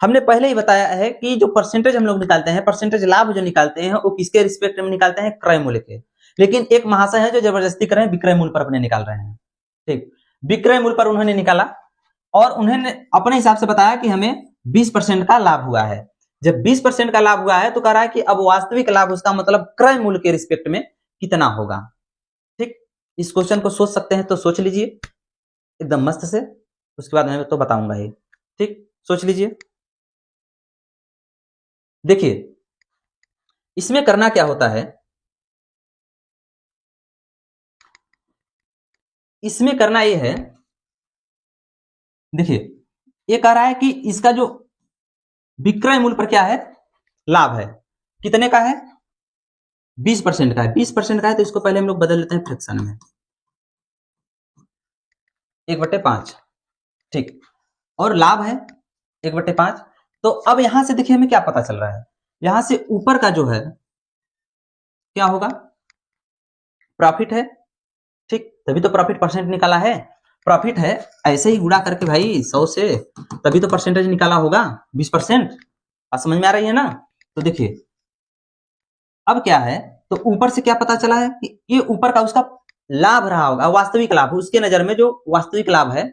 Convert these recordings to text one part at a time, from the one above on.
हमने पहले ही बताया है कि जो परसेंटेज हम लोग निकालते हैं, परसेंटेज लाभ जो निकालते हैं वो किसके रिस्पेक्ट में निकालते हैं? क्रय मूल्य के। लेकिन एक महाशय है जो जबरदस्ती कर रहे हैं, विक्रय मूल्य पर अपने निकाल रहे हैं। ठीक, विक्रय मूल्य पर उन्होंने निकाला और उन्होंने अपने हिसाब से बताया कि हमें 20% का लाभ हुआ है। जब 20% का लाभ हुआ है तो कह रहा है कि अब वास्तविक लाभ उसका मतलब क्रय मूल्य के रिस्पेक्ट में कितना होगा। ठीक, इस क्वेश्चन को सोच सकते हैं तो सोच लीजिए एकदम मस्त से, उसके बाद मैं तो बताऊंगा ये। ठीक, सोच लीजिए। देखिए इसमें करना क्या होता है, इसमें करना ये है, देखिए ये कह रहा है कि इसका जो विक्रय मूल्य पर क्या है? लाभ है। कितने का है? 20% का है। 20% का है तो इसको पहले हम लोग बदल लेते हैं फ्रैक्शन में, 1/5। ठीक, और लाभ है 1/5। तो अब यहां से देखिए हमें क्या पता चल रहा है, यहां से ऊपर का जो है क्या होगा? प्रॉफिट है। ठीक, तभी तो प्रॉफिट परसेंट निकाला है। प्रॉफिट है, ऐसे ही गुणा करके भाई 100 से, तभी तो परसेंटेज निकाला होगा 20%। बात समझ में आ रही है ना? तो देखिए अब क्या है, तो ऊपर से क्या पता चला है कि ये ऊपर का उसका लाभ रहा होगा, वास्तविक लाभ, उसके नजर में जो वास्तविक लाभ है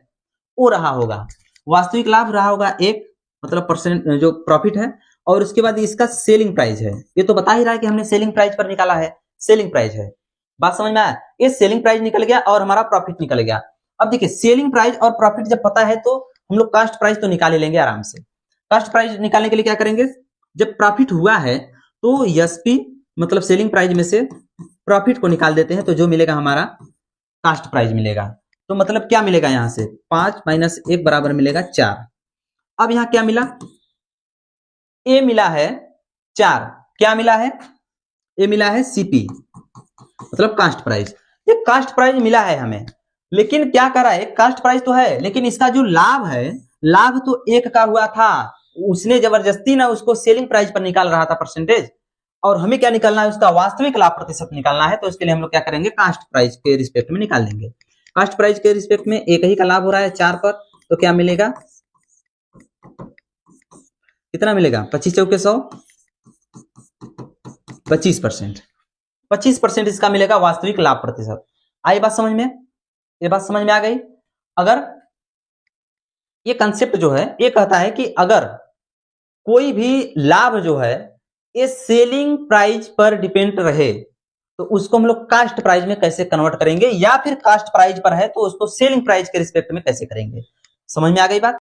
वो रहा होगा। वास्तविक लाभ रहा होगा एक, मतलब परसेंट जो प्रॉफिट है, और उसके बाद इसका सेलिंग प्राइस है। ये तो बता ही रहा है कि हमने सेलिंग प्राइस पर निकाला है, सेलिंग प्राइस है। बात समझ में आया? ये सेलिंग प्राइस निकल गया और हमारा प्रॉफिट निकल गया। अब देखिए सेलिंग प्राइस और प्रॉफिट जब पता है तो हम लोग कास्ट प्राइस तो निकाल ही लेंगे आराम से। कास्ट प्राइस निकालने के लिए क्या करेंगे, जब प्रॉफिट हुआ है तो एसपी मतलब सेलिंग प्राइस में से प्रॉफिट को निकाल देते हैं, तो जो मिलेगा हमारा कास्ट प्राइस मिलेगा। तो मतलब क्या मिलेगा यहां से, 5 - 1 बराबर मिलेगा 4। अब यहां क्या मिला? ए मिला है 4। क्या मिला है? ए मिला है सीपी मतलब कास्ट प्राइस। ये कास्ट प्राइस मिला है हमें, लेकिन क्या करा है, कास्ट प्राइस तो है लेकिन इसका जो लाभ है, लाभ तो 1 का हुआ था। उसने जबरदस्ती ना उसको सेलिंग प्राइस पर निकाल रहा था परसेंटेज, और हमें क्या निकालना है, उसका वास्तविक लाभ प्रतिशत निकालना है। तो इसके लिए हम लोग क्या करेंगे, कास्ट प्राइस के रिस्पेक्ट में निकाल देंगे। कास्ट प्राइस के रिस्पेक्ट में एक ही का लाभ हो रहा है 4 पर, तो क्या मिलेगा, कितना मिलेगा, 25 चौके 100, 25%। 25% इसका मिलेगा वास्तविक लाभ प्रतिशत। आई बात समझ में? ये बात समझ में आ गई? अगर ये कंसेप्ट जो है ये कहता है कि अगर कोई भी लाभ जो है ये सेलिंग प्राइस पर डिपेंड रहे तो उसको हम लोग कास्ट प्राइस में कैसे कन्वर्ट करेंगे, या फिर कास्ट प्राइस पर है तो उसको सेलिंग प्राइस के रिस्पेक्ट में कैसे करेंगे। समझ में आ गई बात?